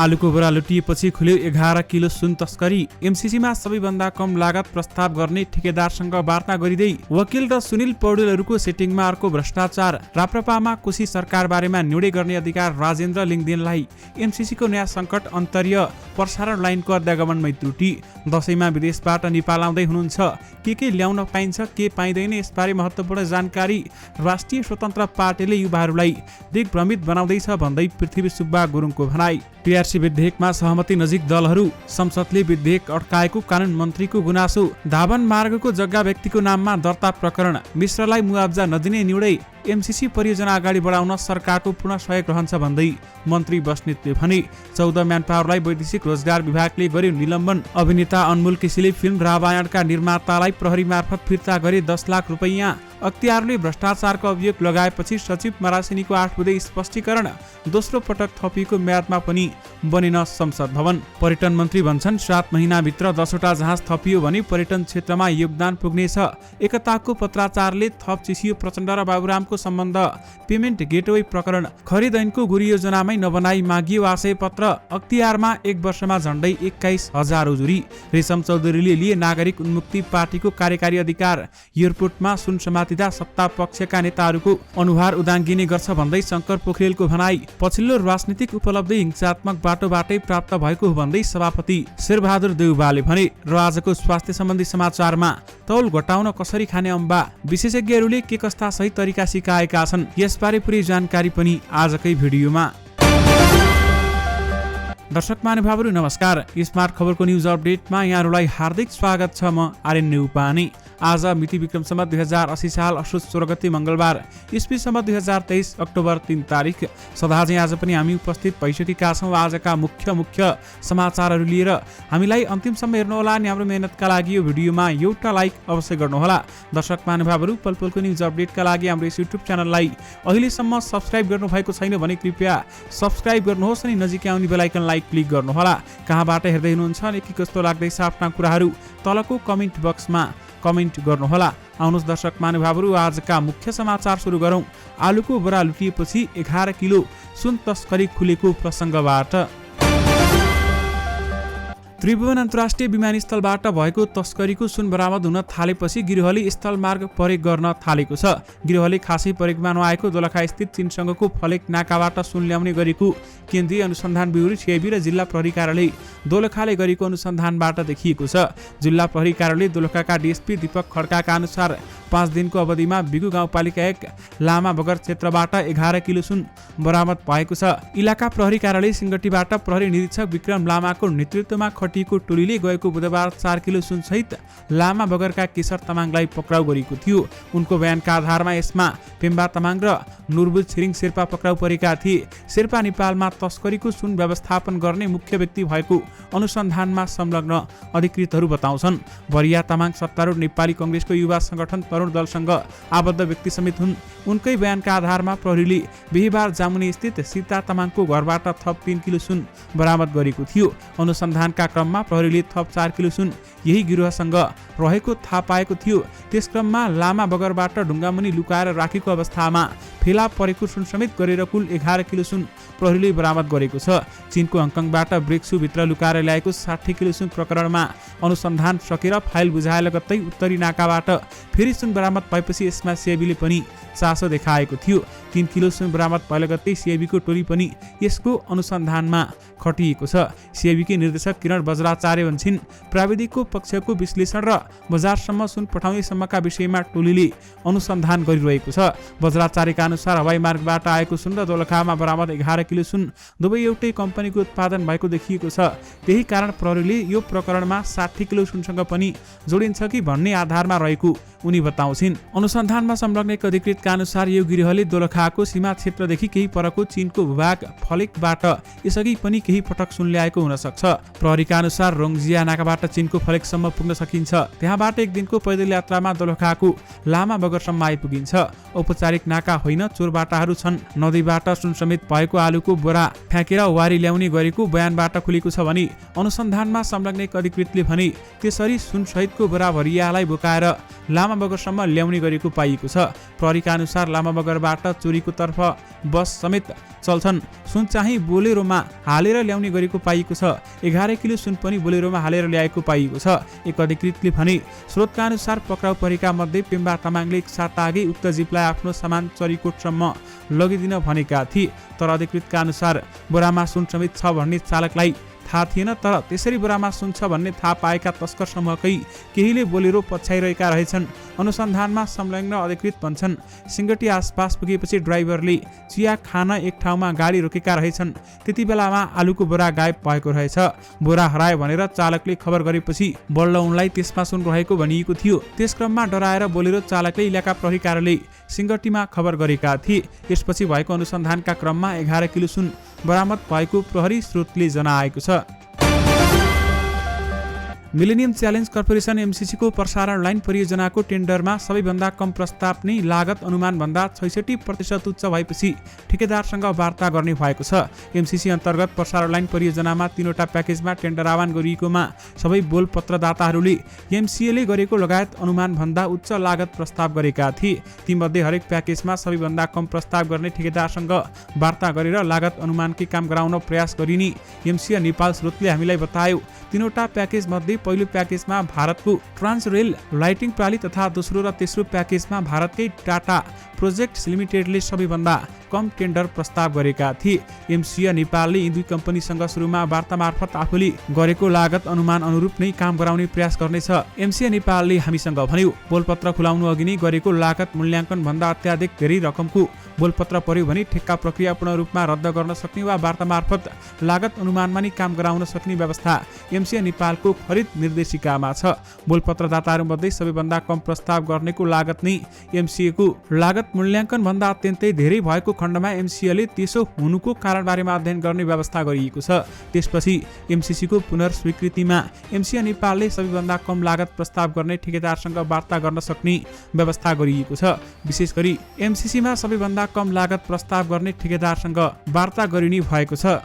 आलुको बोरा लुटिएपछि खुल्यो 11 किलो सुन तस्करी। एमसीसीमा सबैभन्दा कम लागत प्रस्ताव गर्ने ठेकेदारसँग वार्ता गरिँदै वकिल र सुनिल पौडेलहरूको सेटिङमा अर्को भ्रष्टाचार। राप्रपामा कोशी सरकार बारेमा निर्णय गर्ने अधिकार राजेन्द्र लिङदेनलाई। एमसीसीको नयाँ सङ्कट अन्तर्य प्रसारण लाइनको अध्यागमनमै त्रुटि। दशैंमा विदेशबाट नेपाल आउँदै हुनुहुन्छ, के ल्याउन पाइन्छ के पाइँदैन यसबारे महत्त्वपूर्ण जानकारी। राष्ट्रिय स्वतन्त्र पार्टीले युवाहरूलाई दिग्भ्रमित बनाउँदैछ भन्दै पृथ्वी सुब्बा गुरुङको भनाई। टीआरसी विधेयकमा सहमति नजिक दलहरू, संसदले विधेयक अड्काएको कानुन मन्त्रीको गुनासो। धावन मार्गको जग्गा व्यक्तिको नाममा दर्ता प्रकरण, मिश्रलाई मुआब्जा नदिने निर्णय। एमसीसी परियोजना अगाडि बढाउन सरकारको पूर्ण सहयोग रहन्छ भन्दै मन्त्री बस्नेतले भने। 14 म्यानपावरलाई वैदेशिक रोजगार विभागले गर्यो निलम्बन। अभिनेता अनमोल केसीले फिल्म रामायणका निर्मातालाई प्रहरी मार्फत फिर्ता गरे 10 लाख रुपैयाँ। अख्तियारले भ्रष्टाचारको अभियोग लगाएपछि सचिव मरासिनीको 8 बुँदे स्पष्टीकरण। दोस्रो पटक थपिएको म्यादमा पनि बनेन संसद भवन। पर्यटन मन्त्री भन्छन् 7 महिनाभित्र 10वटा जहाज थपियो भने पर्यटन क्षेत्रमा योगदान पुग्नेछ। एकताको पत्राचारले थप चिसियो प्रचण्ड र बाबुरामको सम्बन्ध। पेमेन्ट गेटवे प्रकरण, खरिद ऐनको गुरी योजनामै नबनाई मागियो आशय पत्र। अख्तियारमा 1 वर्षमा झण्डै 21,000 उजुरी। रेशम चौधरीले लिए नागरिक उन्मुक्ति पार्टीको कार्यकारी अधिकार। एयरपोर्टमा सुन समातिदा सत्ता पक्षका नेताहरूको अनुहार उदाङ्गिने गर्छ भन्दै शङ्कर पोखरेलको भनाई। पछिल्लो राजनीतिक उपलब्धि हिंसात्मक बाटोबाटै प्राप्त भएको हो भन्दै सभापति शेरबहादुर देउवाले भने। र आजको स्वास्थ्य सम्बन्धी समाचारमा तौल घटाउन कसरी खाने अम्बा, विशेषज्ञहरूले के कस्ता सही तरिका सिकाएका छन् यसबारे पुरै जानकारी पनि आजकै भिडियोमा। दर्शक महानुभावहरू नमस्कार। स्मार्ट खबरको न्युज अपडेटमा यहाँहरूलाई हार्दिक स्वागत छ। म आर्यन नेउपाने। आज मिति विक्रम सम्वत 2080 साल असोज 16 गते मंगलबार, इस्वी सम्वत 2023 अक्टोबर 3 तारिक। सदाझै आज पनि हामी उपस्थित भइसकेका छौँ आजका मुख्य समाचारहरू लिएर। हामीलाई अन्तिमसम्म हेर्नुहोला अनि हाम्रो मेहनतका लागि यो भिडियोमा एउटा लाइक अवश्य गर्नुहोला। दर्शक महानुभावहरू पलपलको न्युज अपडेटका लागि हाम्रो यस युट्युब च्यानललाई अहिलेसम्म सब्स्क्राइब गर्नुभएको छैन भने कृपया सब्स्क्राइब गर्नुहोस् अनि नजिकै आउने बेल आइकनलाई क्लिक गर्नुहोला। कहाँबाट हेर्दै हुनुहुन्छ अनि के कस्तो लाग्दैछ आफ्ना कुराहरू तलको कमेन्ट बक्समा कमेन्ट गर्नुहोला। आउनुहोस् दर्शक महानुभावहरू आजका मुख्य समाचार सुरु गरौँ। आलुको बोरा लुटिएपछि 11 किलो सुन तस्करी खुलेको प्रसङ्गबाट। त्रिभुवन अन्तर्राष्ट्रिय विमानस्थलबाट भएको तस्करीको सुन बरामद हुन थालेपछि गिरोहले स्थलमार्ग प्रयोग गर्न थालेको छ। गिरोहले खासै प्रयोगमा नआएको दोलखा स्थित चीनसँगको फलेक नाकाबाट सुन ल्याउने गरेको केन्द्रीय अनुसन्धान ब्युरो सिआइबी र जिल्ला प्रहरी कार्यालय दोलखाले गरेको अनुसन्धानबाट देखिएको छ। जिल्ला प्रहरी कार्यालय दोलखाका डीएसपी दीपक खड्काका अनुसार 5 दिनको अवधिमा बिगु गाउँपालिका 1 लामा बगर क्षेत्रबाट 11 किलो सुन बरामद भएको छ। इलाका प्रहरी कार्यालय सिंगटीबाट प्रहरी निरीक्षक विक्रम लामाको नेतृत्वमा खटिएको टोलीले गएको बुधबार 4 किलो सुन सहित लामा बगरका केशर तामाङलाई पक्राउ गरेको थियो। उनको बयानका आधारमा यसमा पेम्बा तामाङ र नुरबुल छिरिङ शेर्पा पक्राउ परेका थिए। शेर्पा नेपालमा तस्करीको सुन व्यवस्थापन गर्ने मुख्य व्यक्ति भएको अनुसन्धानमा संलग्न अधिकृतहरू बताउँछन्। बरिया तामाङ सत्तारूढ नेपाली कांग्रेसको युवा संगठन तरुण दलसँग आबद्ध व्यक्ति समेत हुन्। उनकै बयानका आधारमा प्रहरीले बिहीबार जामुनी स्थित सीता तामाङको घरबाट थप 3 किलो सुन बरामद गरेको थियो। अनुसन्धानका क्रममा प्रहरीले थप 4 किलो सुन यही गिरोहसँग रहेको थाहा पाएको थियो। त्यसक्रममा लामा बगरबाट ढुङ्गामुनि लुकाएर राखेको अवस्थामा फेला परेको सुन समेत गरेर कुल 11 किलो सुन प्रहरीले बरामद गरेको छ। चीनको हङकङबाट ब्रेक्सु भित्र लुकाएर ल्याएको 60 किलो सुन प्रकरणमा अनुसन्धान सकेर फाइल बुझाए लगत्तै उत्तरी नाकाबाट फेरि सुन बरामद भएपछि यसमा सिआइबीले पनि चासो देखाएको थियो। 3 किलो सुन बरामद भए लगत्तै सिआइबीको टोली पनि यसको अनुसन्धानमा खटिएको छ। सिआइबीकी निर्देशक किरण बज्राचार्य भन्छन् प्राविधिकको पक्षको विश्लेषण र बजारसम्म सुन पठाउने सम्मका विषयमा टोलीले अनुसन्धान गरिरहेको छ। बज्राचार्यका अनुसार हवाई मार्गबाट आएको सुन र दोलखामा बरामद 11 किलो सुन दुवै एउटै कम्पनीको उत्पादन भएको देखिएको छ। त्यही कारण प्रहरीले यो प्रकरणमा 60 किलो सुनसँग पनि जोडिन्छ कि भन्ने आधारमा रहेको उनी बताउँछिन्। अनुसन्धानमा संलग्न एक अधिकृतका अनुसार यो गिरोहले दोलखाको सीमा क्षेत्रदेखि केही परको चीनको भूभाग फलेकबाट यसअघि पनि केही पटक सुन ल्याएको हुन सक्छ। प्रहरीका अनुसार रोङजिया नाकाबाट चीनको फलेकसम्म पुग्न सकिन्छ। त्यहाँबाट एक दिनको पैदल यात्रामा दोलखाको लामा बगरसम्म आइपुगिन्छ। औपचारिक नाका होइन, चोरबाटाहरू छन्। नदीबाट सुन समेत भएको आलुको बोरा फ्याँकेर वारी ल्याउने गरेको बयानबाट खुलेको छ भने अनुसन्धानमा संलग्न एक अधिकृतले भने त्यसरी सुन सहितको बोरा भरियालाई बोकाएर लामा लामा बगरसम्म ल्याउने गरेको पाइएको छ। प्रहरीका अनुसार लामा बगरबाट चोरीको तर्फ बस समेत चल्छन्। सुन चाहिँ बोलेरोमा हालेर ल्याउने गरेको पाइएको छ। 11 किलो सुन पनि बोलेरोमा हालेर ल्याएको पाइएको छ। एक अधिकृतले भने स्रोतका अनुसार पक्राउ परेका मध्ये पेम्बा तामाङले एक साता अघि उक्त जीपलाई आफ्नो सामान चरीकोटसम्म लगिदिन भनेका थिए। तर अधिकृतका अनुसार बोरामा सुन समेत छ भन्ने चालकलाई थाहा थिएन। तर त्यसरी बोरामा सुन छ भन्ने थाहा पाएका तस्कर समूहकै केहीले बोलेरो पछ्याइरहेका रहेछन्। अनुसन्धानमा संलग्न अधिकृत भन्छन् सिंगटी आसपास पुगेपछि ड्राइभरले चिया खान एक ठाउँमा गाडी रोकेका रहेछन्। त्यति बेलामा आलुको बोरा गायब भएको रहेछ। बोरा हरायो भनेर चालकले खबर गरेपछि बल्ल उनलाई त्यसमा सुन रहेको भनिएको थियो। त्यस क्रममा डराएर बोलेरो चालकले इलाका प्रहरी कार्यालय सिंगटीमा खबर गरेका थिए। यसपछि भएको अनुसन्धानका क्रममा 11 किलो सुन बरामद भएको प्रहरी स्रोतले जनाएको छ। मिलेनियम च्यालेन्ज कर्पोरेसन एमसीसीको प्रसारण लाइन परियोजनाको टेन्डरमा सबैभन्दा कम प्रस्ताव नै लागत अनुमानभन्दा 66% उच्च भएपछि ठेकेदारसँग वार्ता गर्ने भएको छ। एमसीसी अन्तर्गत प्रसारण लाइन परियोजनामा 3वटा प्याकेजमा टेन्डर आह्वान गरिएकोमा सबै बोल पत्रदाताहरूले एमसीएले गरेको लगायत अनुमानभन्दा उच्च लागत प्रस्ताव गरेका थिए। तीमध्ये हरेक प्याकेजमा सबैभन्दा कम प्रस्ताव गर्ने ठेकेदारसँग वार्ता गरेर लागत अनुमानकै काम गराउन प्रयास गरिने एमसीए नेपाल स्रोतले हामीलाई बतायो। 3वटा प्याकेज मध्ये पहिलो प्याकेजमा भारतको ट्रान्स रेल लाइटिङ प्रणाली तथा दोस्रो र तेस्रो प्याकेजमा भारतकै टाटा प्रोजेक्ट्स लिमिटेडले सबैभन्दा कम टेन्डर प्रस्ताव गरेका थिए। एमसीए नेपालले यी दुई कम्पनीसँग सुरुमा वार्ता मार्फत आफूले गरेको लागत अनुमान अनुरूप नै काम गराउने प्रयास गर्नेछ। एमसीए नेपालले हामीसँग भन्यो बोलपत्र खुलाउनु अघि नै गरेको लागत मूल्याङ्कन भन्दा अत्याधिक धेरै रकमको बोलपत्र पर्यो भने ठेक्का प्रक्रिया पूर्ण रूपमा रद्द गर्न सक्ने वा वार्ता मार्फत लागत अनुमानमा नै काम गराउन सक्ने व्यवस्था एमसीए नेपालको खरिद निर्देशिकामा छ। बोलपत्रदाताहरूमध्ये सबैभन्दा कम प्रस्ताव गर्नेको लागत नै एमसीएको लागत मूल्याङ्कन भन्दा अत्यन्तै धेरै भएको खण्डमा एमसीएले त्यसो हुनुको कारणबारेमा अध्ययन गर्ने व्यवस्था गरिएको छ। त्यसपछि एमसीसीको पुनर्स्वीकृतिमा एमसीए नेपालले सबैभन्दा कम लागत प्रस्ताव गर्ने ठेकेदारसँग वार्ता गर्न सक्ने व्यवस्था गरिएको छ। विशेष गरी एमसीसीमा सबैभन्दा कम लागत प्रस्ताव गर्ने ठेकेदारसँग वार्ता गरिने भएको छ।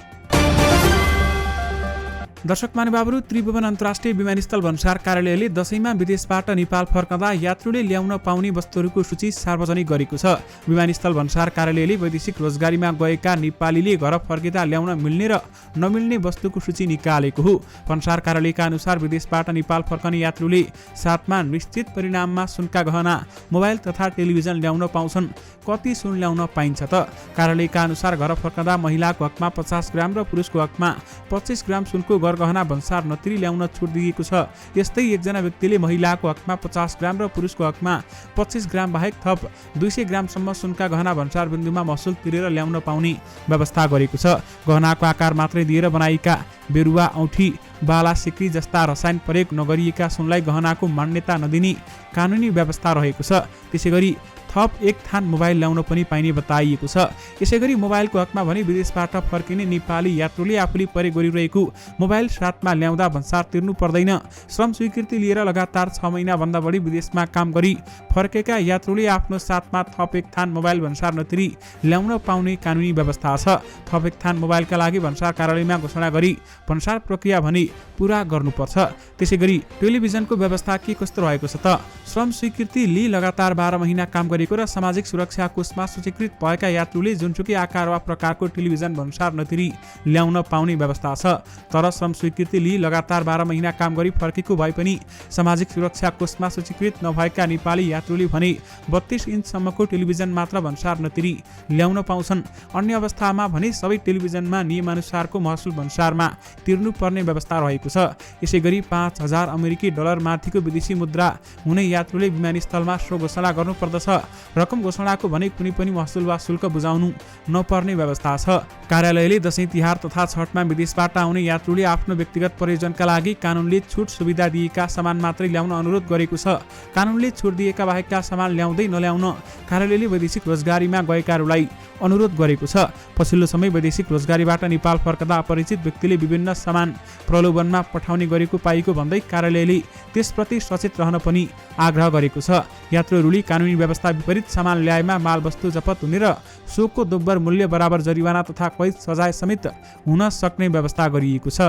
दर्शक महानुभावहरू, त्रिभुवन अन्तर्राष्ट्रिय विमानस्थल भन्सार कार्यालयले दशैंमा विदेशबाट नेपाल फर्कँदा यात्रुले ल्याउन पाउने वस्तुहरूको सूची सार्वजनिक गरेको छ। विमानस्थल भन्सार कार्यालयले वैदेशिक रोजगारीमा गएका नेपालीले घर फर्किँदा ल्याउन मिल्ने र नमिल्ने वस्तुको सूची निकालेको हो। भन्सार कार्यालयका अनुसार विदेशबाट नेपाल फर्कने यात्रुले साथमा निश्चित परिणाममा सुनका गहना, मोबाइल तथा टेलिभिजन ल्याउन पाउँछन्। कति सुन ल्याउन पाइन्छ त? कार्यालयका अनुसार घर फर्कँदा महिलाको हकमा 50 ग्राम र पुरुषको हकमा 25 ग्राम सुनको गहना भन्सार नतिरी ल्याउन छुट दिएको छ। यस्तै एकजना व्यक्तिले महिलाको हकमा 50 ग्राम र पुरुषको हकमा 25 ग्राम बाहेक थप 200 ग्रामसम्म सुनका गहना भन्सार बिन्दुमा महसुल तिरेर ल्याउन पाउने व्यवस्था गरेको छ। गहनाको आकार मात्रै दिएर बनाइएका बेरुवा, औँठी, बाला, सिक्री जस्ता रसायन प्रयोग नगरिएका सुनलाई गहनाको मान्यता नदिने कानुनी व्यवस्था रहेको छ। त्यसैगरी थप एक थान मोबाइल ल्याउन पनि पाइने बताइएको छ। यसैगरी मोबाइलको हकमा भने विदेशबाट फर्किने नेपाली यात्रुले आफूले प्रयोग गरिरहेको मोबाइल साथमा ल्याउँदा भन्सार तिर्नु पर्दैन। श्रम स्वीकृति लिएर लगातार 6 महिनाभन्दा बढी विदेशमा काम गरी फर्केका यात्रुले आफ्नो साथमा थप एक थान मोबाइल भन्सार नतिरी ल्याउन पाउने कानुनी व्यवस्था छ। थप एक थान मोबाइलका लागि भन्सार कार्यालयमा घोषणा गरी भन्सार प्रक्रिया भने पूरा गर्नुपर्छ। त्यसैगरी टेलिभिजनको व्यवस्था के कस्तो रहेको छ त? श्रम स्वीकृति लिई लगातार 12 महिना काम गरेको र सामाजिक सुरक्षा कोषमा सूचीकृत भएका यात्रुले जुनसुकै आकार वा प्रकारको टेलिभिजन भन्सार नतिरी ल्याउन पाउने व्यवस्था छ। तर श्रम स्वीकृति लिई लगातार 12 महिना काम गरी फर्केको भए पनि सामाजिक सुरक्षा कोषमा सूचीकृत नभएका नेपाली यात्रुले भने 32 इन्चसम्मको टेलिभिजन मात्र भन्सार नतिरी ल्याउन पाउँछन्। अन्य अवस्थामा भने सबै टेलिभिजनमा नियमानुसारको महसुल भन्सारमा तिर्नुपर्ने व्यवस्था रहेको छ। यसैगरी 5000 अमेरिकी डलर माथिको विदेशी मुद्रा हुने यात्रुले विमानस्थलमा सो घोषणा गर्नुपर्दछ। रकम घोषणाको भने कुनै पनि महसुल वा शुल्क बुझाउनु नपर्ने व्यवस्था छ। कार्यालयले दशैं तिहार तथा छठमा विदेशबाट आउने यात्रुले आफ्नो व्यक्तिगत प्रयोजनका लागि कानुनले छुट सुविधा दिएका सामान मात्रै ल्याउन अनुरोध गरेको छ। कानुनले छुट दिएका बाहेकका सामान ल्याउँदै नल्याउन कार्यालयले वैदेशिक रोजगारीमा गएकाहरूलाई अनुरोध गरेको छ। पछिल्लो समय वैदेशिक रोजगारीबाट नेपाल फर्कदा अपरिचित व्यक्तिले विभिन्न सामान प्रलोभनमा पठाउने गरेको पाइएको भन्दै कार्यालयले त्यसप्रति सचेत रहन पनि आग्रह गरेको छ। यात्रुहरूले कानुनी व्यवस्था विपरीत सामान ल्याएमा मालवस्तु जफत हुने र सोको दोब्बर मूल्य बराबर जरिवाना तथा कैद सजाय समेत हुन सक्ने व्यवस्था गरिएको छ।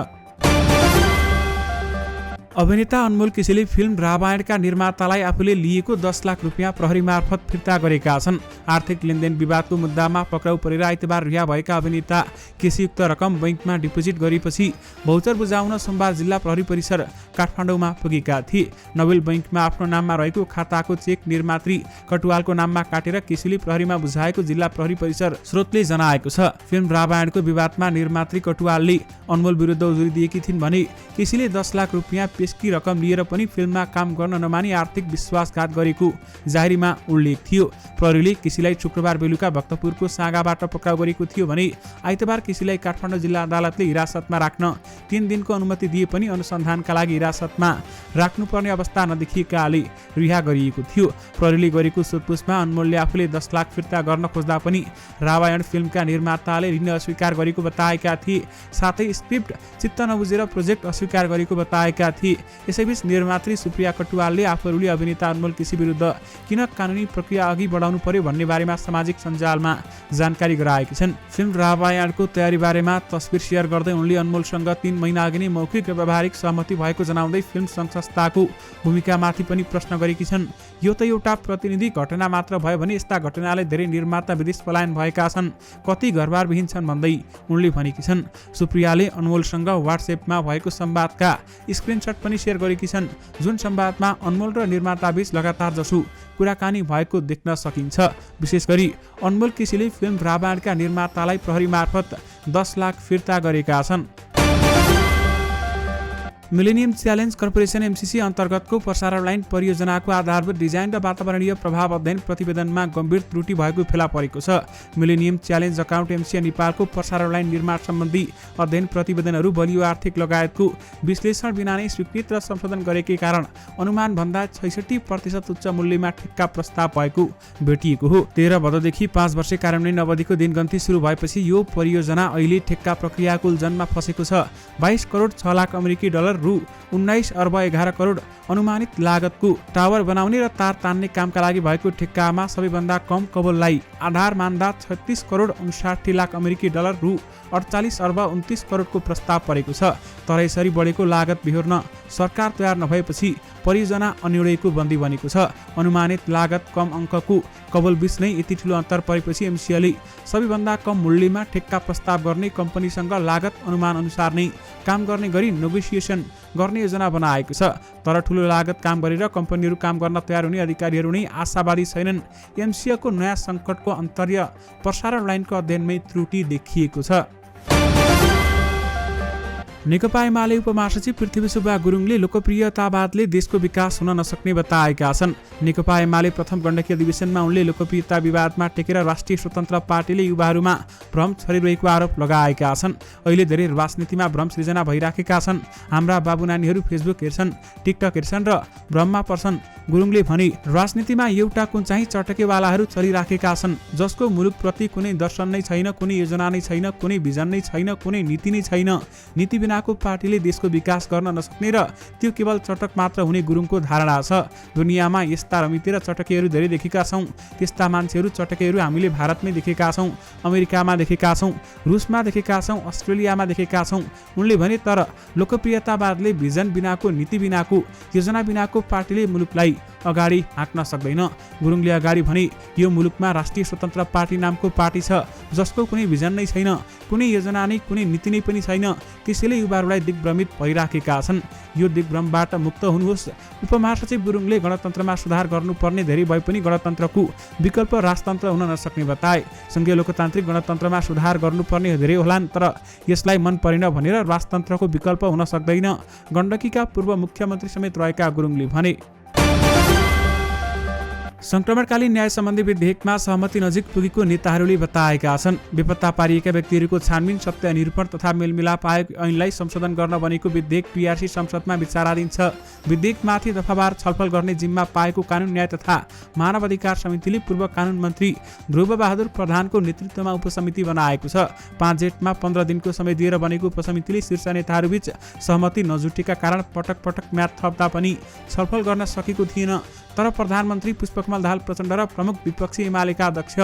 अभिनेता अनमोल केसीले फिल्म रामायणका निर्मातालाई आफूले लिएको 10 लाख रुपियाँ प्रहरी मार्फत फिर्ता गरेका छन्। आर्थिक लेनदेन विवादको मुद्दामा पक्राउ परेर आइतबार रिहा भएका अभिनेता केसी उक्त रकम बैंकमा डिपोजिट गरेपछि भौचर बुझाउन सोमबार जिल्ला प्रहरी परिसर काठमाडौँमा पुगेका थिए। नोबेल बैंकमा आफ्नो नाममा रहेको खाताको चेक निर्मात्री कटुवालको नाममा काटेर केसीले प्रहरीमा बुझाएको जिल्ला प्रहरी परिसर स्रोतले जनाएको छ। फिल्म रामायणको विवादमा निर्मात्री कटुवालले अनमोल विरुद्ध उजुरी दिएकी थिइन् भने केसीले 10 लाख रुपियाँ पेशकी रकम लिएर पनि फिल्ममा काम गर्न नमानी आर्थिक विश्वासघात गरेको जाहेरीमा उल्लेख थियो। प्रहरीले केसीलाई शुक्रबार बेलुका भक्तपुरको सागाबाट पक्राउ गरेको थियो भने आइतबार केसीलाई काठमाडौँ जिल्ला अदालतले हिरासतमा राख्न 3 दिनको अनुमति दिए पनि अनुसन्धानका लागि हिरासतमा राख्नुपर्ने अवस्था नदेखिएकाले रिहा गरिएको थियो। प्रहरीले गरेको सोधपुछमा अनमोलले आफूले 10 लाख फिर्ता गर्न खोज्दा पनि रामायण फिल्मका निर्माताले ऋण अस्वीकार गरेको बताएका थिए। साथै स्क्रिप्ट चित्त नबुझेर प्रोजेक्ट अस्वीकार गरेको बताएका थिए। यसैबीच निर्मात्री सुप्रिया कटुवालले आफूले अभिनेता अनमोल केसी विरुद्ध किन कानुनी प्रक्रिया अघि बढाउनु पर्यो भन्ने बारेमा सामाजिक सञ्जालमा जानकारी गराएकी छन्। फिल्म रामायणको तयारी बारेमा तस्बिर सेयर गर्दै उनले अनमोलसँग 3 महिना अघि नै मौखिक र व्यावहारिक सहमति भएको जनाउँदै फिल्म संस्थाको भूमिकामाथि पनि प्रश्न गरेकी छन्। यो त एउटा प्रतिनिधि घटना मात्र भयो भने यस्ता घटनाले धेरै निर्माता विदेश पलायन भएका छन्, कति घरबारविहीन छन् भन्दै उनले भनेकी छन्। सुप्रियाले अनमोलसँग व्हाट्सएपमा भएको संवादका स्क्रिनशट पनि सेयर गरेकी छन्, जुन संवादमा अनमोल र निर्माताबीच लगातार जसो कुराकानी भएको देख्न सकिन्छ। विशेष गरी अनमोल केसीले फिल्म रामायणका निर्मातालाई प्रहरी मार्फत 10 लाख फिर्ता गरेका छन्। मिलेनियम च्यालेन्ज कर्पोरेसन एमसीसी अन्तर्गतको प्रसारण लाइन परियोजनाको आधारभूत डिजाइन र वातावरणीय प्रभाव अध्ययन प्रतिवेदनमा गम्भीर त्रुटि भएको फेला परेको छ। मिलेनियम च्यालेन्ज अकाउन्ट एमसिए नेपालको प्रसारण लाइन निर्माण सम्बन्धी अध्ययन प्रतिवेदनहरू बलियो आर्थिक लगायतको विश्लेषण बिना नै स्वीकृत र संशोधन गरेकै कारण अनुमानभन्दा 66% उच्च मूल्यमा ठेक्का प्रस्ताव भएको भेटिएको हो। 13 भदौदेखि 5 वर्ष कार्यान्वयन अवधिको दिनगन्ती सुरु भएपछि यो परियोजना अहिले ठेक्का प्रक्रियाको उल्झनमा फसेको छ। 22 करोड 6 लाख अमेरिकी डलर रु 19 अर्ब 11 करोड अनुमानित लागतको टावर बनाउने र तार तान्ने कामका लागि भएको ठेक्कामा सबैभन्दा कम कबोललाई आधार मान्दा 36 करोड 59 लाख अमेरिकी डलर रु 48 अर्ब 29 करोडको प्रस्ताव परेको छ। तर यसरी बढेको लागत बिहोर्न सरकार तयार नभएपछि परियोजना अनिर्णयको बन्दी बनेको छ। अनुमानित लागत कम अङ्कको कबोल बीच नै यति ठुलो अन्तर परेपछि एमसिएले सबैभन्दा कम मूल्यमा ठेक्का प्रस्ताव गर्ने कम्पनीसँग लागत अनुमान अनुसार नै काम गर्ने गरी नेगोसिएसन गर्ने योजना बनाएको छ। तर ठुलो लागत काम गरेर कम्पनीहरू काम गर्न तयार हुने अधिकारीहरू नै आशावादी छैनन्। एमसिएको नयाँ सङ्कटको अन्तर्य प्रसारण लाइनको अध्ययनमै त्रुटि देखिएको छ। नेकपा एमाले उपमहासचिव पृथ्वी सुब्बा गुरुङले लोकप्रियतावादले देशको विकास हुन नसक्ने बताएका छन्। नेकपा एमाले प्रथम गण्डकी अधिवेशनमा उनले लोकप्रियता विवादमा टेकेर राष्ट्रिय स्वतन्त्र पार्टीले युवाहरूमा भ्रम छरिरहेको आरोप लगाएका छन्। अहिले धेरै राजनीतिमा भ्रम सृजना भइराखेका छन्। हाम्रा बाबु नानीहरू फेसबुक हेर्छन्, टिकटक हेर्छन् र भ्रममा पर्छन्। गुरुङले भने राजनीतिमा एउटा कुन चाहिँ चटकेवालाहरू चलिराखेका छन् जसको मुलुकप्रति कुनै दर्शन नै छैन, कुनै योजना नै छैन, कुनै भिजन नै छैन, कुनै नीति नै छैन। नीति बिनाको पार्टीले देशको विकास गर्न नसक्ने र त्यो केवल चटक मात्र हुने गुरुङको धारणा छ। दुनियाँमा यस्ता रमिते र चटकेहरू धेरै देखेका छौँ। त्यस्ता मान्छेहरू चटकेहरू हामीले भारतमै देखेका छौँ, अमेरिकामा देखेका छौँ, रुसमा देखेका छौँ, अस्ट्रेलियामा देखेका छौँ। उनले भने तर लोकप्रियतावादले भिजन बिनाको, नीति बिनाको, योजना बिनाको पार्टीले मुलुकलाई अगाडि हाँक्न सक्दैन। गुरुङले अगाडि भने यो मुलुकमा राष्ट्रिय स्वतन्त्र पार्टी नामको पार्टी छ जसको कुनै भिजन नै छैन, कुनै योजना नै, कुनै नीति नै पनि छैन। त्यसैले युवाहरूलाई दिग्भ्रमित भइराखेका छन्। यो दिग्भ्रमबाट मुक्त हुनुहोस्। उपमहासचिव गुरुङले गणतन्त्रमा सुधार गर्नुपर्ने धेरै भए पनि गणतन्त्रको विकल्प राजतन्त्र हुन नसक्ने बताए। सङ्घीय लोकतान्त्रिक गणतन्त्रमा सुधार गर्नुपर्ने धेरै होलान्, तर यसलाई मन परेन भनेर राजतन्त्रको विकल्प हुन सक्दैन, गण्डकीका पूर्व मुख्यमन्त्री समेत रहेका गुरुङले भने। संक्रमणकालीन न्याय सम्बन्धी विधेयकमा सहमति नजिक पुगेको नेताहरूले बताएका छन्। बेपत्ता पारिएका व्यक्तिहरूको छानबिन, सत्य निरूपण तथा मेलमिलाप आयोग ऐनलाई संशोधन गर्न बनेको विधेयक पीआरसी संसदमा विचाराधीन छ। विधेयकमाथि दफावार छलफल गर्ने जिम्मा पाएको कानुन न्याय तथा मानव अधिकार समितिले पूर्व कानुन मन्त्री ध्रुव बहादुर प्रधानको नेतृत्वमा उपसमिति बनाएको छ। 5 जेठमा 15 दिनको समय दिएर बनेको उपसमितिले शीर्ष नेताहरूबीच सहमति नजुटेका कारण पटक पटक म्याद थप्दा पनि छलफल गर्न सकेको थिएन। तर प्रधानमन्त्री पुष्पकमल पुष्पकमल दाहाल प्रचण्ड र प्रमुख विपक्षी एमालेका अध्यक्ष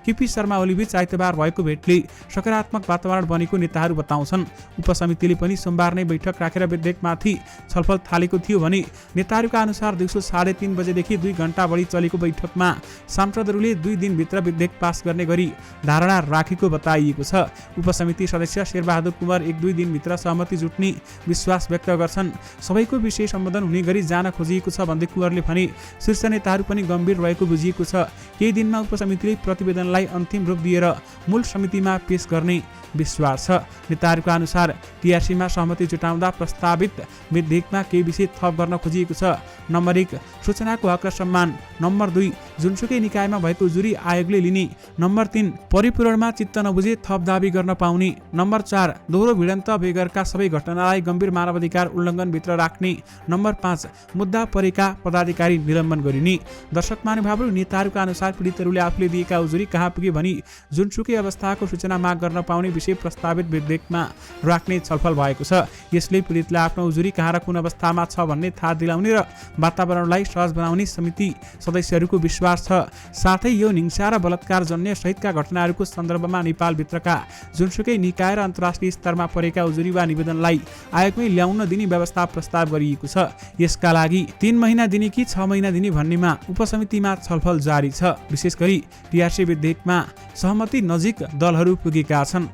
केपी शर्मा ओलीबीच आइतबार भएको भेटले सकारात्मक वातावरण बनेको नेताहरू बताउँछन्। उपसमितिले पनि सोमबार नै बैठक राखेर विधेयकमाथि छलफल थालेको थियो भने नेताहरूका अनुसार दिउँसो 3:30 बजेदेखि 2 घण्टा बढी चलेको बैठकमा सांसदहरूले 2 दिनभित्र विधेयक पास गर्ने गरी धारणा राखेको बताइएको छ। उपसमिति सदस्य शेरबहादुर कुँवर 1-2 दिनभित्र सहमति जुट्ने विश्वास व्यक्त गर्छन्। सबैको विषय सम्बोधन हुने गरी जान खोजिएको छ भन्दै कुँवरले भने शीर्ष नेताहरू पनि गम्भीर रहेको बुझिएको छ। केही दिनमा उपसमितिले प्रतिवेदनलाई अन्तिम रूप दिएर मूल समितिमा पेश गर्ने विश्वास छ। नेताहरूका अनुसार टीआरसीमा सहमति जुटाउँदा प्रस्तावित विधेयकमा केही विषय थप गर्न खोजिएको छ। नम्बर 1 सूचनाको हक र सम्मान, नम्बर 2 जुनसुकै निकायमा भएको उजुरी आयोगले लिने, नम्बर 3 परिपूरणमा चित्त नबुझे थप दाबी गर्न पाउने, नम्बर 4 दोहोरो भिडन्त बेगरका सबै घटनालाई गम्भीर मानवाधिकार उल्लङ्घनभित्र राख्ने, नम्बर 5 मुद्दा परेका पदाधिकारी निलम्बन गरिने। दर्शक महानुभावहरू, नेताहरूका अनुसार पीडितहरूले आफूले दिएका उजुरी कहाँ पुगे भनी जुनसुकै अवस्थाको सूचना माग गर्न पाउने विषय प्रस्तावित विधेयकमा राख्ने छलफल भएको छ। यसले पीडितले आफ्नो उजुरी कहाँ र कुन अवस्थामा छ भन्ने थाहा दिलाउने र वातावरणलाई सहज बनाउने समिति सदस्यहरूको विश्वास छ। साथै यो हिंसा र बलात्कार जन्य सहितका घटनाहरूको सन्दर्भमा नेपालभित्रका जुनसुकै निकाय र अन्तर्राष्ट्रिय स्तरमा परेका उजुरी वा निवेदनलाई आयोगमै ल्याउन दिने व्यवस्था प्रस्ताव गरिएको छ। यसका लागि 3 महिना दिने कि 6 महिना दिने भन्नेमा उपसमितिमा छलफल जारी छ। विशेष गरी टीआरसी विधेयकमा सहमति नजिक दलहरू पुगेका छन्।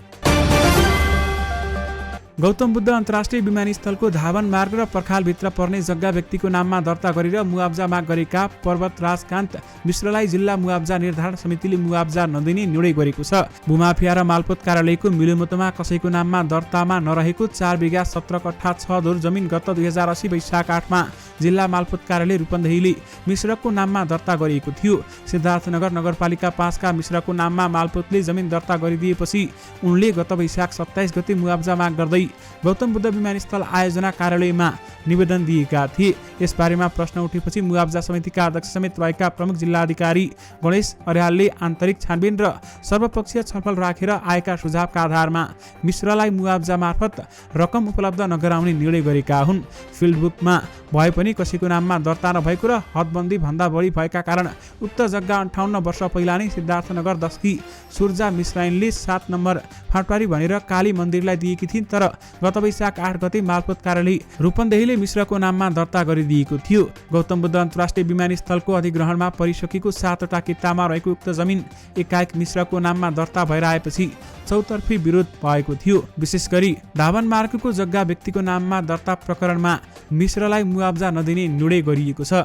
गौतम बुद्ध अन्तर्राष्ट्रिय विमानस्थलको धावन मार्ग र पर्खालभित्र पर्ने जग्गा व्यक्तिको नाममा दर्ता गरेर मुआब्जा माग गरेका पर्वतराज कान्त मिश्रलाई जिल्ला मुआब्जा निर्धारण समितिले मुआब्जा नदिने निर्णय गरेको छ। भूमाफिया र मालपोत कार्यालयको मिलोमतोमा कसैको नाममा दर्तामा नरहेको 4 बिघा 17 कट्ठा 6 धुर जमिन गत 2080 वैशाख 8 मा जिल्ला मालपोत कार्यालय रूपन्देहीले मिश्रको नाममा दर्ता गरिएको थियो। सिद्धार्थनगर नगरपालिका 5 का मिश्रको नाममा मालपोतले जमिन दर्ता गरिदिएपछि उनले गत वैशाख 27 गते मुआब्जा माग गर्दै गौतम बुद्ध विमानस्थल आयोजना कार्यालयमा निवेदन दिएका थिए। यसबारेमा प्रश्न उठेपछि मुआब्जा समितिका अध्यक्ष समेत रहेका प्रमुख जिल्लाधिकारी गणेश अर्यालले आन्तरिक छानबिन र सर्वपक्षीय छलफल राखेर आएका सुझावका आधारमा मिश्रलाई मुआब्जा मार्फत रकम उपलब्ध नगराउने निर्णय गरेका हुन्। फिल्डबुकमा भए पनि कसैको नाममा दर्ता नभएको र हदबन्दी भन्दा बढी भएका कारण उक्त जग्गा 58 वर्ष पहिला नै सिद्धार्थनगर 10 की सुर्जा मिश्राइनले 7 नम्बर फाँटपारी भनेर काली मन्दिरलाई दिएकी थिइन्। तर गत वैशाख 8 गते मालपोत कार्यालय रूपन्देहीले मिश्रको नाममा दर्ता गरिदिएको थियो। गौतम बुद्ध अन्तर्राष्ट्रिय विमानस्थलको अधिग्रहणमा परिसकेको 7वटा कितामा रहेको उक्त जमिन एकाएक मिश्रको नाममा दर्ता भएर आएपछि चौतर्फी विरोध भएको थियो। विशेष गरी धावन मार्गको जग्गा व्यक्तिको नाममा दर्ता प्रकरणमा मिश्रलाई मुआब्जा नदिने निर्णय गरिएको छ।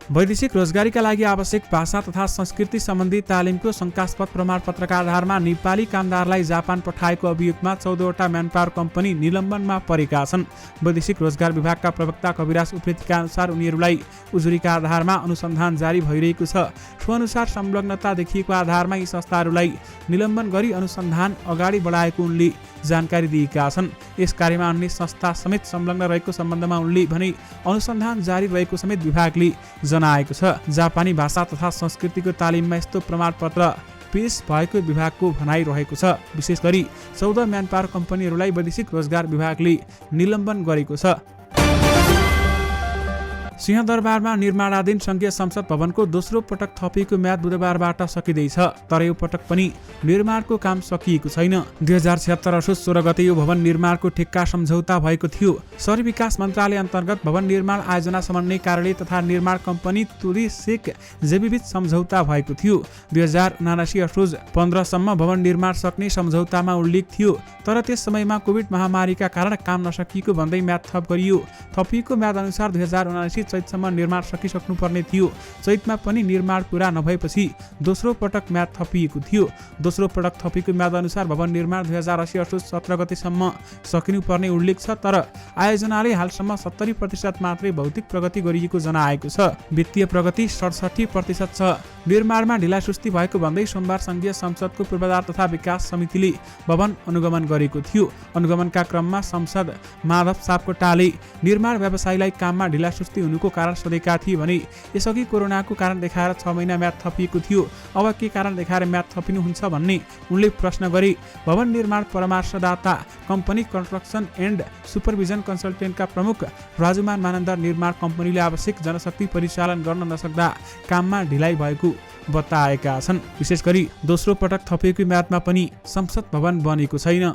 वैदेशिक रोजगारीका लागि आवश्यक भाषा तथा संस्कृति सम्बन्धी तालिमको शंकास्पद प्रमाणपत्रका आधारमा नेपाली कामदारलाई जापान पठाएको अभियोगमा 14वटा म्यानपावर कम्पनी निलम्बनमा परेका छन्। वैदेशिक रोजगार विभागका प्रवक्ता कविराज उप्रेतीका अनुसार उनीहरूलाई उजुरीका आधारमा अनुसन्धान जारी भइरहेको छ। अनुसार संलग्नता देखिएको आधारमा यी संस्थाहरूलाई निलम्बन गरी अनुसन्धान अगाडि बढाएको उनले जानकारी दिएका छन्। यस कार्यमा अन्य संस्था समेत संलग्न रहेको सम्बन्धमा उनले भने अनुसन्धान जारी रहेको समेत विभागले जनाएको छ। जापानी भाषा तथा संस्कृतिको तालिममा यस्तो प्रमाणपत्र पेश भएको विभागको भनाइ रहेको छ। विशेष गरी 14 म्यानपावर कम्पनीहरूलाई वैदेशिक रोजगार विभागले निलम्बन गरेको छ। सिंहदरबारमा निर्माणाधीन संघीय संसद भवनको दोस्रो पटक थपिएको म्याद बुधबारबाट सकिँदैछ। तर यो पटक पनि निर्माणको काम सकिएको छैन। 2076 असोज 16 गते यो भवन निर्माणको ठेक्का सम्झौता भएको थियो। शहरी विकास मन्त्रालय अन्तर्गत भवन निर्माण आयोजना समन्वय कार्यालय तथा निर्माण कम्पनी तुरी शेख जेबीबीच सम्झौता भएको थियो। 2079 असोज 15 सम्म भवन निर्माण सक्ने सम्झौतामा उल्लेख थियो। तर त्यस समयमा कोभिड महामारीका कारण काम नसकिएको भन्दै म्याद थप गरियो। थपिएको म्याद अनुसार 2079 चैतसम्म निर्माण सकिसक्नु पर्ने थियो। चैतमा पनि निर्माण पूरा नभएपछि दोस्रो पटक म्याद थपिएको थियो। दोस्रो पटक थपिएको म्याद अनुसार भवन निर्माण 2080 असोज 17 गतेसम्म सकिनु पर्ने उल्लेख छ। तर आयोजनाले हालसम्म 70% मात्रै भौतिक प्रगति गरिएको जनाएको छ। वित्तीय प्रगति 67% छ। निर्माणमा ढिलासुस्ती भएको भन्दै सोमबार संघीय संसदको पूर्वाधार तथा विकास समितिले भवन अनुगमन गरेको थियो। अनुगमनका क्रममा सांसद माधव सापकोटाले निर्माण व्यवसायीलाई काममा ढिलासुस्ती हुनुको कारण सोधेका थिए भने यसअघि कोरोनाको कारण देखाएर 6 महिना म्याद थपिएको थियो। अब के कारण देखाएर म्याद थपिनुहुन्छ भन्ने उनले प्रश्न गरे। भवन निर्माण परामर्शदाता कम्पनी कन्स्ट्रक्सन एन्ड सुपरभिजन कन्सल्टेन्टका प्रमुख राजुमान मानन्दर निर्माण कम्पनीले आवश्यक जनशक्ति परिचालन गर्न नसक्दा काममा ढिलाइ भएको बताएका छन्। विशेष गरी दोस्रो पटक थपिएको म्यादमा पनि संसद भवन बनेको छैन।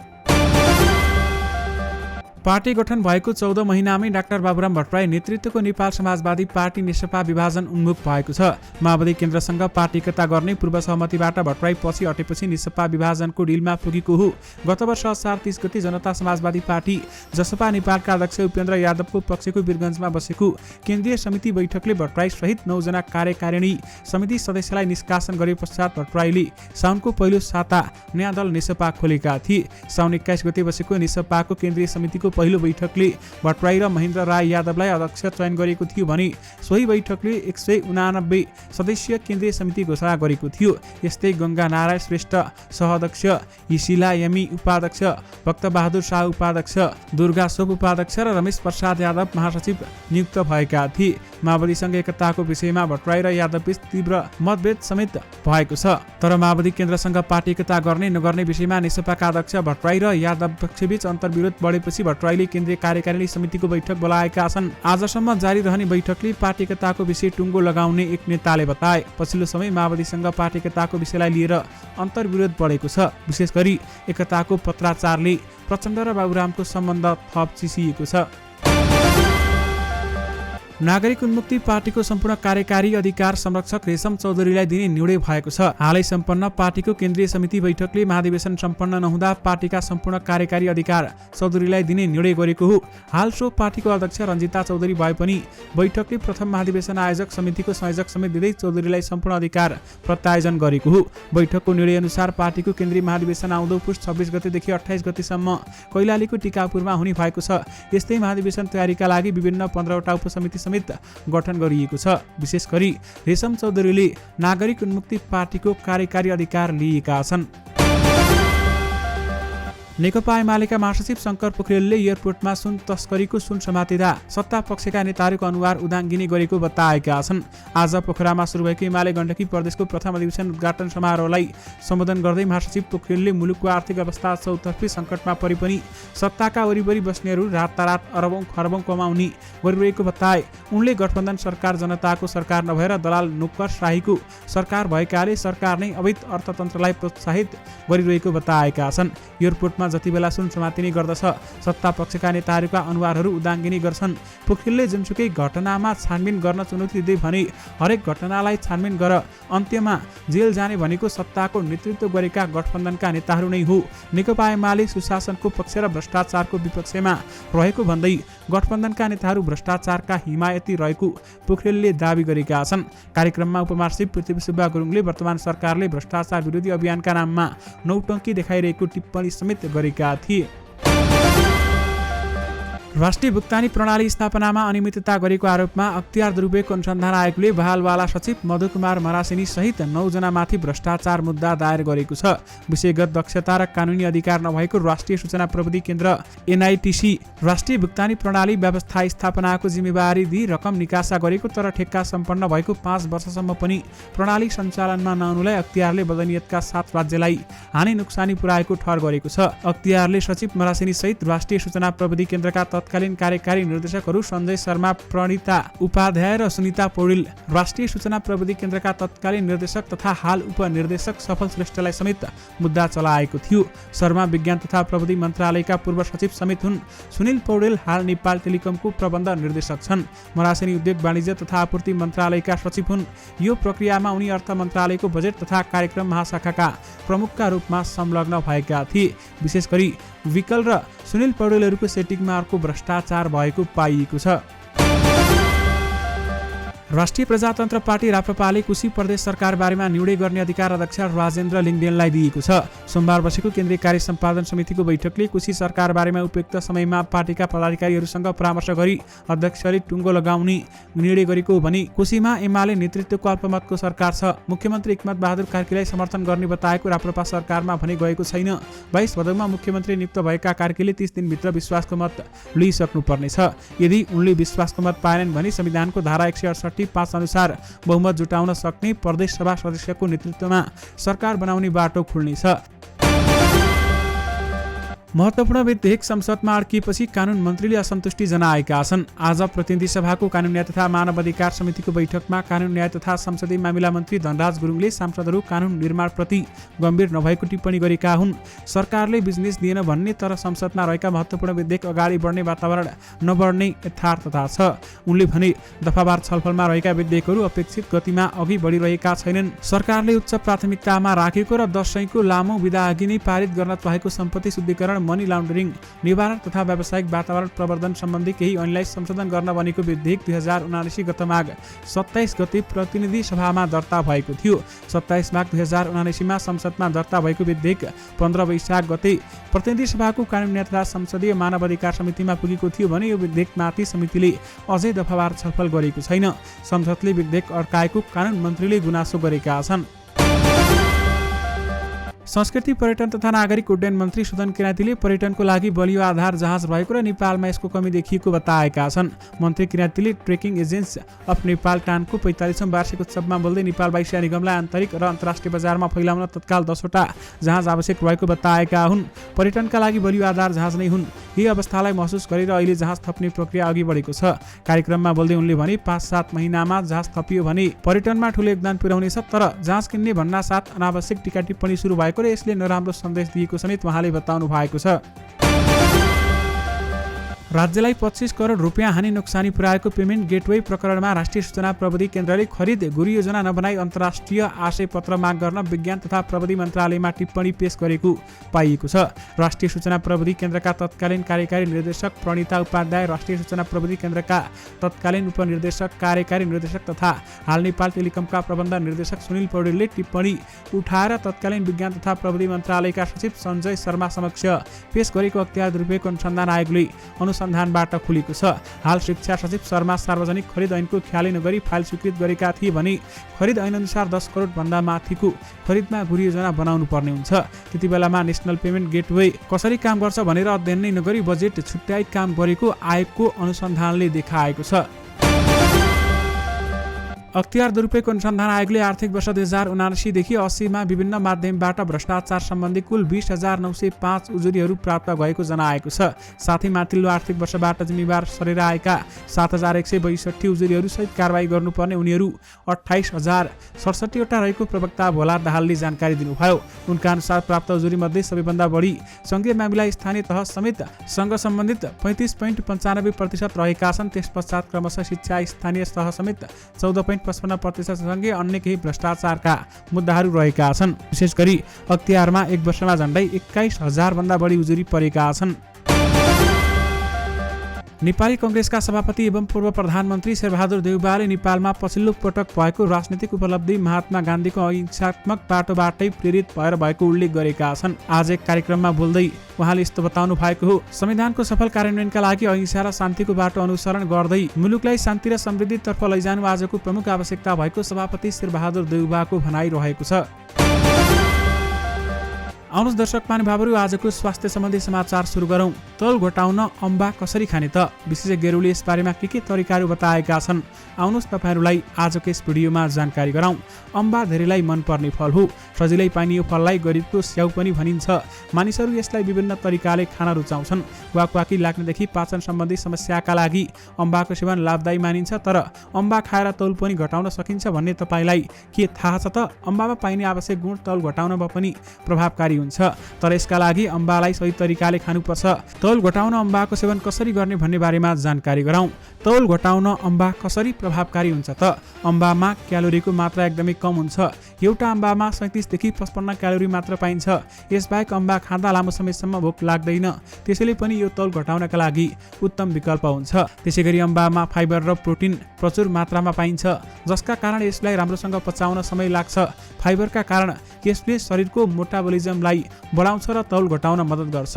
पार्टी गठन भएको 14 महिनामै डाक्टर बाबुराम भट्टराई नेतृत्वको नेपाल समाजवादी पार्टी नेसपा विभाजन उन्मुख भएको छ। माओवादी केन्द्रसँग पार्टी एकता गर्ने पूर्व सहमतिबाट भट्टराई पछि हटेपछि नेसपा विभाजनको डिलमा पुगेको हो। गत वर्ष असार 30 गते जनता समाजवादी पार्टी जसपा नेपालका अध्यक्ष उपेन्द्र यादवको पक्षको वीरगञ्जमा बसेको केन्द्रीय समिति बैठकले भट्टराई सहित 9 जना कार्यकारिणी समिति सदस्यलाई निष्कासन गरे पश्चात भट्टराईले साउनको पहिलो साता नयाँ दल नेसपा खोलेका थिए। साउन 21 गते बसेको नेसपाको केन्द्रीय समितिको पहिलो बैठकले भट्टराई र महेन्द्र राय यादवलाई अध्यक्ष चयन गरेको थियो भने सोही बैठकले 189 सदस्यीय केन्द्रीय समिति घोषणा गरेको थियो। यस्तै गंगा नारायण श्रेष्ठ सहअध्यक्ष, हिशिला यमी उपाध्यक्ष, भक्तबहादुर शाह उपाध्यक्ष, दुर्गा सोप उपाध्यक्ष र रमेश प्रसाद यादव महासचिव नियुक्त भएका थिए। माओवादीसँग एकताको विषयमा भट्टराई र यादवबीच तीव्र मतभेद समेत भएको छ। तर माओवादी केन्द्रसँग पार्टी एकता गर्ने नगर्ने विषयमा नेसपाका अध्यक्ष भट्टराई र यादव पक्षबीच अन्तर्विरोध बढेपछि भट्टराईले केन्द्रीय कार्यकारिणी समितिको बैठक बोलाएका छन्। आजसम्म जारी रहने बैठकले पार्टी एकताको विषय टुङ्गो लगाउने एक नेताले बताए। पछिल्लो समय माओवादीसँग पार्टी एकताको विषयलाई लिएर अन्तर्विरोध बढेको छ। विशेष गरी एकताको पत्राचारले प्रचण्ड र बाबुरामको सम्बन्ध थप चिसिएको छ। नागरिक उन्मुक्ति पार्टीको सम्पूर्ण कार्यकारी अधिकार संरक्षक रेशम चौधरीलाई दिने निर्णय भएको छ। हालै सम्पन्न पार्टीको केन्द्रीय समिति बैठकले महाधिवेशन सम्पन्न नहुँदा पार्टीका सम्पूर्ण कार्यकारी अधिकार चौधरीलाई दिने निर्णय गरेको हो। हाल सो पार्टीको अध्यक्ष रञ्जिता चौधरी भए पनि बैठकले प्रथम महाधिवेशन आयोजक समितिको संयोजक समेत दिँदै चौधरीलाई सम्पूर्ण अधिकार प्रत्यायोजन गरेको हो। बैठकको निर्णय अनुसार पार्टीको केन्द्रीय महाधिवेशन आउँदो पुस 26 गतेदेखि 28 गतेसम्म कैलालीको टिकापुरमा हुने भएको छ। यस्तै महाधिवेशन तयारीका लागि विभिन्न 15वटा उपसमिति समेत गठन गरिएको छ। विशेष गरी रेशम चौधरीले नागरिक उन्मुक्ति पार्टीको कार्यकारी अधिकार लिएका छन्। नेकपा एमालेका महासचिव शङ्कर पोखरेलले एयरपोर्टमा सुन तस्करीको सुन समातिँदा सत्ता पक्षका नेताहरूको अनुहार उदाङ्गिने गरेको बताएका छन्। आज पोखरामा सुरु भएको एमाले गण्डकी प्रदेशको प्रथम अधिवेशन उद्घाटन समारोहलाई सम्बोधन गर्दै महासचिव पोखरेलले मुलुकको आर्थिक अवस्था चौतर्फी सङ्कटमा परे पनि सत्ताका वरिपरि बस्नेहरू रातारात अरबौं खरबौं कमाउने गरिरहेको बताए। उनले गठबन्धन सरकार जनताको सरकार नभएर दलाल नोकरशाहीको सरकार भएकाले सरकार नै अवैध अर्थतन्त्रलाई प्रोत्साहित गरिरहेको बताएका छन्। एयरपोर्टमा जति बेला सुन समातिने गर्दछ सत्ता पक्षका नेताहरूका अनुहारहरू उदाङ्गिने गर्छन्। पोखरेलले जुनसुकै घटनामा छानबिन गर्न चुनौती दिँदै भने हरेक घटनालाई छानबिन गर अन्त्यमा जेल जाने भनेको सत्ताको नेतृत्व गरेका गठबन्धनका नेताहरू नै हो। नेकपा एमाले सुशासनको पक्ष र भ्रष्टाचारको विपक्षमा रहेको भन्दै गठबन्धनका नेताहरू भ्रष्टाचारका हिमायती रहेको पोखरेलले दावी गरेका छन्। कार्यक्रममा उपमहासचिव पृथ्वी सुब्बा गुरुङले वर्तमान सरकारले भ्रष्टाचार विरोधी अभियानका नाममा नौटङ्की देखाइरहेको टिप्पणी समेत गरेका थिए। राष्ट्रिय भुक्तानी प्रणाली स्थापनामा अनियमितता गरेको आरोपमा अख्तियार दुरुपयोग अनुसन्धान आयोगले बहालवाला सचिव मधुकुमार मरासिनी सहित 9 जनामाथि भ्रष्टाचार मुद्दा दायर गरेको छ। विषयगत दक्षता र कानुनी अधिकार नभएको राष्ट्रिय सूचना प्रविधि केन्द्र एनआईटीसी राष्ट्रिय भुक्तानी प्रणाली व्यवस्था स्थापनाको जिम्मेवारी दिई रकम निकासा गरेको तर ठेक्का सम्पन्न भएको 5 वर्षसम्म पनि प्रणाली सञ्चालनमा नहुनुलाई अख्तियारले बदनियतका साथ राज्यलाई हानि नोक्सानी पुर्याएको ठहर गरेको छ। अख्तियारले सचिव मरासिनी सहित राष्ट्रिय सूचना प्रविधि केन्द्रका तत्कालीन कार्यकारी निर्देशकहरू सञ्जय शर्मा, प्रणिता उपाध्याय र सुनिता पौडेल, राष्ट्रिय सूचना प्रविधि केन्द्रका तत्कालीन निर्देशक तथा हाल उपनिर्देशक सफल श्रेष्ठलाई समेत मुद्दा चलाएको थियो। शर्मा विज्ञान तथा प्रविधि मन्त्रालयका पूर्व सचिव समेत हुन्। सुनिल पौडेल हाल नेपाल टेलिकमको प्रबन्ध निर्देशक छन्। मरासिनी उद्योग वाणिज्य तथा आपूर्ति मन्त्रालयका सचिव हुन्। यो प्रक्रियामा उनी अर्थ मन्त्रालयको बजेट तथा कार्यक्रम महाशाखाका प्रमुखका रूपमा संलग्न भएका थिए। विशेष गरी विकल र सुनिल पौडेलहरूको सेटिङमा अर्को भ्रष्टाचार भएको पाइएको छ। राष्ट्रिय प्रजातन्त्र पार्टी राप्रपाले कुशी प्रदेश सरकार बारेमा निर्णय गर्ने अधिकार अध्यक्ष राजेन्द्र लिङदेनलाई दिएको छ। सोमबार बसेको केन्द्रीय कार्य सम्पादन समितिको बैठकले कुशी सरकार बारेमा उपयुक्त समयमा पार्टीका पदाधिकारीहरूसँग परामर्श गरी अध्यक्षले टुङ्गो लगाउने निर्णय गरेको हो भने कुशीमा एमाले नेतृत्वको अल्पमतको सरकार छ। मुख्यमन्त्री हिक्मत बहादुर कार्कीलाई समर्थन गर्ने बताएको राप्रपा सरकारमा भने गएको छैन। 22 भदौमा मुख्यमन्त्री नियुक्त भएका कार्कीले 30 दिनभित्र विश्वासको मत लिइसक्नुपर्नेछ। यदि उनले विश्वासको मत पाएनन् भने संविधानको धारा 168(5) अनुसार बहुमत जुटाउन सक्ने प्रदेश सभा सदस्यको नेतृत्वमा सरकार बनाउने बाटो खुल्नेछ। महत्त्वपूर्ण विधेयक संसदमा अड्किएपछि कानुन मन्त्रीले असन्तुष्टि जनाएका छन्। आज प्रतिनिधि सभाको कानुन न्याय तथा मानव अधिकार समितिको बैठकमा कानुन न्याय तथा संसदीय मामिला मन्त्री धनराज गुरुङले सांसदहरू कानुन निर्माणप्रति गम्भीर नभएको टिप्पणी गरेका हुन्। सरकारले बिजनेस दिएन भन्ने तर संसदमा रहेका महत्त्वपूर्ण विधेयक अगाडि बढ्ने वातावरण नबढ्ने यथार्थता छ। उनले भने दफावार छलफलमा रहेका विधेयकहरू अपेक्षित गतिमा अघि बढिरहेका छैनन्। सरकारले उच्च प्राथमिकतामा राखेको र दशैंको लामो विदा अघि नै पारित गर्न चाहेको सम्पत्ति शुद्धिकरण, मनी लाउन्ड्रिङ निवारण तथा व्यावसायिक वातावरण प्रवर्धन सम्बन्धी केही ऐनलाई संशोधन गर्न बनेको विधेयक 2079 गत माघ 27 गते प्रतिनिधि सभामा दर्ता भएको थियो। 27 माघ 2079 मा संसदमा दर्ता भएको विधेयक 15 वैशाख गते प्रतिनिधि सभाको कानुन न्याय तथा संसदीय मानव अधिकार समितिमा पुगेको थियो भने यो विधेयकमाथि समितिले अझै दफावार छलफल गरेको छैन। संसदले विधेयक अड्काएको कानुन मन्त्रीले गुनासो गरेका छन्। संस्कृति, पर्यटन तथा नागरिक उड्डयन मन्त्री सुदन किराँतीले पर्यटनको लागि बलियो आधार जहाज भएको र नेपालमा यसको कमी देखिएको बताएका छन्। मन्त्री किराँतीले ट्रेकिङ एजेन्ट्स अफ नेपाल टानको 45औं वार्षिक उत्सवमा बोल्दै नेपाल वायुसेना निगमलाई आन्तरिक र अन्तर्राष्ट्रिय बजारमा फैलाउन तत्काल 10वटा जहाज आवश्यक भएको बताएका हुन्। पर्यटनका लागि बलियो आधार जहाज नै हुन्। यही अवस्थालाई महसुस गरेर अहिले जहाज थप्ने प्रक्रिया अघि बढेको छ। कार्यक्रममा बोल्दै उनले भने 5-7 महिनामा जहाज थपियो भने पर्यटनमा ठूलो योगदान पुर्याउनेछ, तर जहाज किन्ने भन्नासाथ अनावश्यक टीका टिप्पणी सुरु भएको र यसले नराम्रो सन्देश दिएको समेत उहाँले बताउनु भएको छ। राज्यलाई 25 करोड रुपियाँ हानि नोक्सानी पुर्याएको पेमेन्ट गेटवे प्रकरणमा राष्ट्रिय सूचना प्रविधि केन्द्रले खरिद गुरी योजना नबनाई अन्तर्राष्ट्रिय आशय पत्र माग गर्न विज्ञान तथा प्रविधि मन्त्रालयमा टिप्पणी पेश गरेको पाइएको छ। राष्ट्रिय सूचना प्रविधि केन्द्रका तत्कालीन कार्यकारी निर्देशक प्रणिता उपाध्याय, राष्ट्रिय सूचना प्रविधि केन्द्रका तत्कालीन उपनिर्देशक कार्यकारी निर्देशक तथा हाल नेपाल टेलिकमका प्रबन्ध निर्देशक सुनिल पौडेलले टिप्पणी उठाएर तत्कालीन विज्ञान तथा प्रविधि मन्त्रालयका सचिव सञ्जय शर्मा समक्ष पेश गरेको अख्तियार दुरुपयोग अनुसन्धान आयोगले अनुसन्धानबाट खुलेको छ। हाल शिक्षा सचिव शर्मा सार्वजनिक खरिद ऐनको ख्यालै नगरी फाइल स्वीकृत गरेका थिए भने खरिद ऐन अनुसार 10 करोड भन्दा माथिको खरिदमा गुरी योजना बनाउनु पर्ने हुन्छ। त्यति बेलामा नेसनल पेमेन्ट गेटवे कसरी काम गर्छ भनेर अध्ययन नै नगरी बजेट छुट्याई काम गरेको आयोगको अनुसन्धानले देखाएको छ। अख्तियार दुरुपयोग अनुसन्धान आयोगले आर्थिक वर्ष 2079 देखि 80 मा विभिन्न माध्यमबाट भ्रष्टाचार सम्बन्धी कुल 20,905 उजुरीहरू प्राप्त भएको जनाएको छ। साथै माथिल्लो आर्थिक वर्षबाट जिम्मेवार सरेर आएका 7,162 उजुरीहरू सहित कारबाही गर्नुपर्ने उनीहरू 28,067 वटा रहेको प्रवक्ता भोला दाहालले जानकारी दिनुभयो। उनका अनुसार प्राप्त उजुरी मध्ये सबैभन्दा बढी सङ्घीय मामिला स्थानीय तह समेत सँग सम्बन्धित 35.95% रहेका छन्। त्यसपश्चात क्रमशः शिक्षा स्थानीय तह समेत 14.55% सँगै अन्य केही भ्रष्टाचारका मुद्दाहरू रहेका छन्। विशेष गरी अख्तियारमा एक वर्षमा झण्डै 21,000 भन्दा बढी उजुरी परेका छन्। नेपाली कांग्रेसका सभापति एवं पूर्व प्रधानमन्त्री शेरबहादुर देउवाले नेपालमा पछिल्लो पटक भएको राजनीतिक उपलब्धि महात्मा गान्धीको अहिंसात्मक बाटोबाटै प्रेरित भएर भएको उल्लेख गरेका छन्। आज एक कार्यक्रममा बोल्दै उहाँले यस्तो बताउनु भएको हो, संविधानको सफल कार्यान्वयनका लागि अहिंसा र शान्तिको बाटो अनुसरण गर्दै मुलुकलाई शान्ति र समृद्धितर्फ लैजानु आजको प्रमुख आवश्यकता भएको सभापति शेरबहादुर देउवाको भनाइरहेको छ। आउनुहोस् दर्शक महानुभावहरू, आजको स्वास्थ्य सम्बन्धी समाचार सुरु गरौँ। तौल घटाउन अम्बा कसरी खाने त? विशेषज्ञहरूले यस बारेमा के तरिकाहरू बताएका छन्? आउनुहोस् तपाईहरूलाई आजको यस भिडियोमा जानकारी गराउँ। अम्बा धेरैलाई मनपर्ने फल हो। सजिलै पाइने फललाई गरिबको स्याउ पनि भनिन्छ। मानिसहरू यसलाई विभिन्न तरिकाले खान रुचाउँछन्। वाकवाकी लाग्नेदेखि पाचन सम्बन्धी समस्याका लागि अम्बाको सेवन लाभदायी मानिन्छ। तर अम्बा खाएर तौल पनि घटाउन सकिन्छ भन्ने तपाईँलाई के थाहा छ त? अम्बामा पाइने आवश्यक गुण तौल घटाउनमा पनि प्रभावकारी हुन्छ। हुन्छ। तर यसका लागि अम्बालाई सही तरिकाले खानुपर्छ। तौल घटाउन अम्बाको सेवन कसरी गर्ने भन्ने बारेमा जानकारी गरौँ। तौल घटाउन अम्बा कसरी प्रभावकारी हुन्छ त? अम्बामा क्यालोरीको मात्रा एकदमै कम हुन्छ। एउटा अम्बामा 37 देखि 55 क्यालोरी मात्र पाइन्छ। यसबाहेक अम्बा खाँदा लामो समयसम्म भोक लाग्दैन, त्यसैले पनि यो तौल घटाउनका लागि उत्तम विकल्प हुन्छ। त्यसैगरी अम्बामा फाइबर र प्रोटिन प्रचुर मात्रामा पाइन्छ, जसका कारण यसलाई राम्रोसँग पचाउन समय लाग्छ। फाइबरका कारण यसले शरीरको मेटाबोलिजमलाई बढाउँछ र तौल घटाउन मद्दत गर्छ।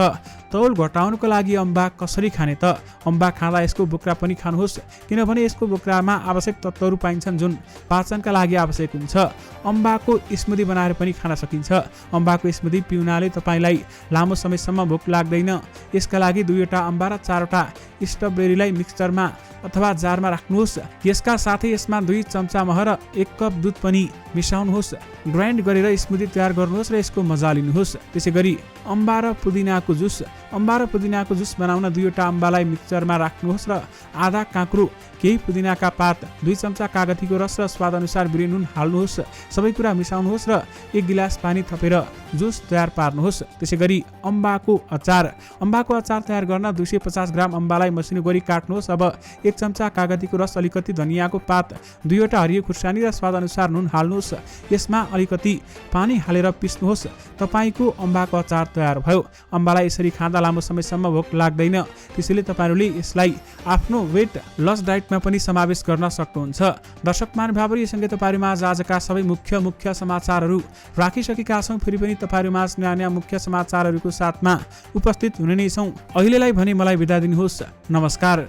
तौल घटाउनको लागि अम्बा कसरी खाने त? अम्बा खाँदा यसको बोक्रा पनि खानुहोस्, किनभने यसको बोक्रामा आवश्यक तत्त्वहरू पाइन्छन् जुन पाचनका लागि आवश्यक हुन्छ। अम्बाको स्मुदी बनाएर पनि खान सकिन्छ। अम्बाको स्मुदी पिउनाले तपाईँलाई लामो समयसम्म भोक लाग्दैन। यसका लागि 2वटा अम्बा र 4वटा स्ट्रबेरीलाई मिक्सचरमा अथवा जारमा राख्नुहोस्। यसका साथै यसमा 2 चम्चा मह र 1 कप दुध पनि मिसाउनुहोस्। ग्राइन्ड गरेर स्मुदी तयार गर्नुहोस् र यसको मजा लिनुहोस्। त्यसैगरी अम्बा र पुदिनाको जुस। अम्बा र पुदिनाको जुस बनाउन 2वटा अम्बालाई मिक्सचरमा राख्नुहोस् र आधा काँक्रो, केही पुदिनाका पात, 2 चम्चा कागतीको रस र स्वादअनुसार बिरे नुन हाल्नुहोस्। सबै कुरा मिसाउनुहोस् र 1 गिलास पानी थपेर जुस तयार पार्नुहोस्। त्यसैगरी अम्बाको अचार। अम्बाको अचार तयार गर्न 250 ग्राम अम्बालाई मसिनो गरी काट्नुहोस्। अब 1 चम्चा कागतीको रस, अलिकति धनियाको पात, 2वटा हरियो खुर्सानी र स्वादअनुसार नुन हाल्नुहोस्। यसमा अलिकति पानी हालेर पिस्नुहोस्। तपाईँको अम्बाको अचार तयार भयो। अम्बालाई यसरी खाँदा लामो समयसम्म भोक लाग्दैन, त्यसैले तपाईँहरूले यसलाई आफ्नो वेट लस डाइटमा पनि समावेश गर्न सक्नुहुन्छ। दर्शक महानुभावहरू, यससँगै तपाईँहरूमाझ आजका सबै मुख्य समाचारहरू राखिसकेका छौँ। फेरि पनि तपाईँहरूमाझ नयाँ मुख्य समाचारहरूको साथमा उपस्थित हुने नै छौँ। अहिलेलाई भने मलाई बिदा दिनुहोस्। नमस्कार।